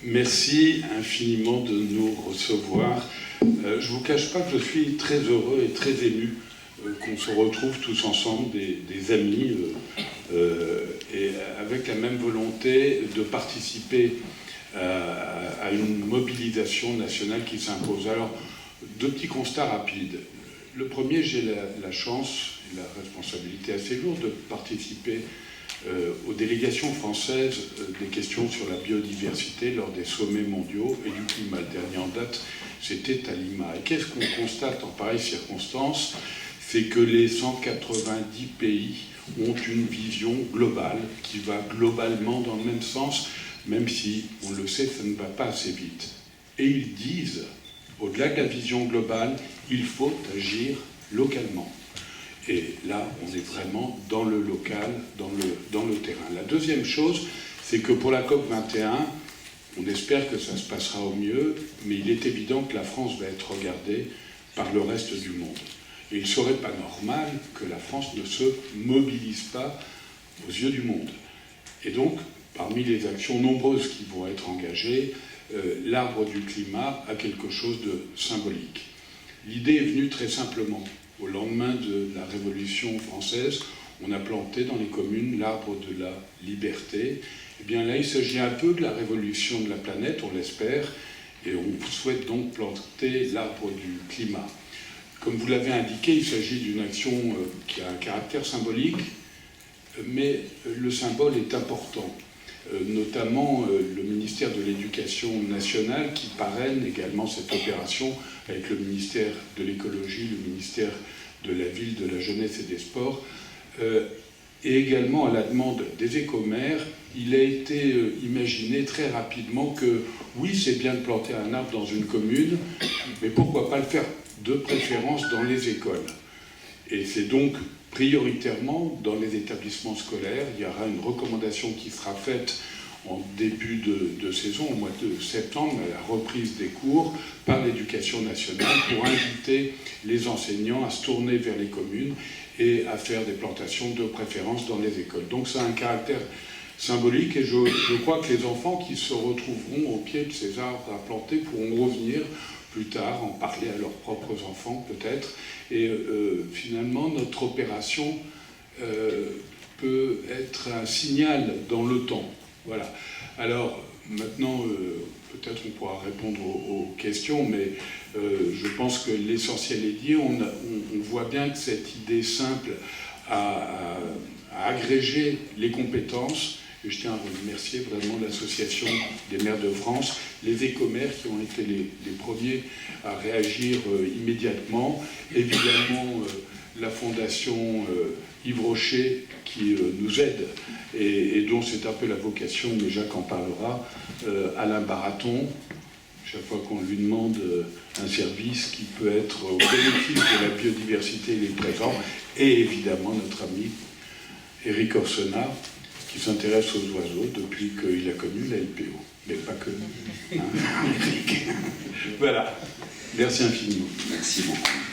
Merci infiniment de nous recevoir. Je ne vous cache pas que je suis très heureux et très ému qu'on se retrouve tous ensemble, des amis, et avec la même volonté de participer à une mobilisation nationale qui s'impose. Alors, deux petits constats rapides. Le premier, j'ai la chance et la responsabilité assez lourde de participer aux délégations françaises des questions sur la biodiversité lors des sommets mondiaux et du climat. Le dernier en date, c'était à Lima. Et qu'est-ce qu'on constate en pareilles circonstances? C'est que les 190 pays ont une vision globale qui va globalement dans le même sens, même si, on le sait, ça ne va pas assez vite. Et ils disent, au-delà de la vision globale, il faut agir localement. Et là, on est vraiment dans le local, dans le terrain. La deuxième chose, c'est que pour la COP 21, on espère que ça se passera au mieux, mais il est évident que la France va être regardée par le reste du monde. Et il ne serait pas normal que la France ne se mobilise pas aux yeux du monde. Et donc, parmi les actions nombreuses qui vont être engagées, l'arbre du climat a quelque chose de symbolique. L'idée est venue très simplement. Au lendemain de la Révolution française, on a planté dans les communes l'arbre de la liberté. Et bien là, il s'agit un peu de la révolution de la planète, on l'espère, et on souhaite donc planter l'arbre du climat. Comme vous l'avez indiqué, il s'agit d'une action qui a un caractère symbolique, mais le symbole est important. Notamment le ministère de l'Éducation nationale qui parraine également cette opération avec le ministère de l'Écologie, le ministère de la Ville, de la Jeunesse et des Sports. Et également à la demande des écomères, il a été imaginé très rapidement que oui, c'est bien de planter un arbre dans une commune, mais pourquoi pas le faire de préférence dans les écoles. Et c'est donc prioritairement dans les établissements scolaires. Il y aura une recommandation qui sera faite en début de saison, au mois de septembre, à la reprise des cours par l'Éducation nationale pour inviter les enseignants à se tourner vers les communes et à faire des plantations de préférence dans les écoles. Donc ça a un caractère symbolique et je crois que les enfants qui se retrouveront au pied de ces arbres à planter pourront revenir plus tard, en parler à leurs propres enfants peut-être. Et finalement, notre opération peut être un signal dans le temps. Voilà. Alors, maintenant, peut-être on pourra répondre aux questions, mais je pense que l'essentiel est dit. On voit bien que cette idée simple à agréger les compétences. Et je tiens à remercier vraiment l'Association des maires de France, les écomères qui ont été les premiers à réagir immédiatement, évidemment la Fondation Yves Rocher qui nous aide et dont c'est un peu la vocation, mais Jacques en parlera, Alain Baraton, chaque fois qu'on lui demande un service qui peut être au bénéfice de la biodiversité, il est présent, et évidemment notre ami Éric Orsena, qui s'intéresse aux oiseaux depuis qu'il a connu la LPO. Mais pas que. Hein, voilà. Merci infiniment. Merci beaucoup.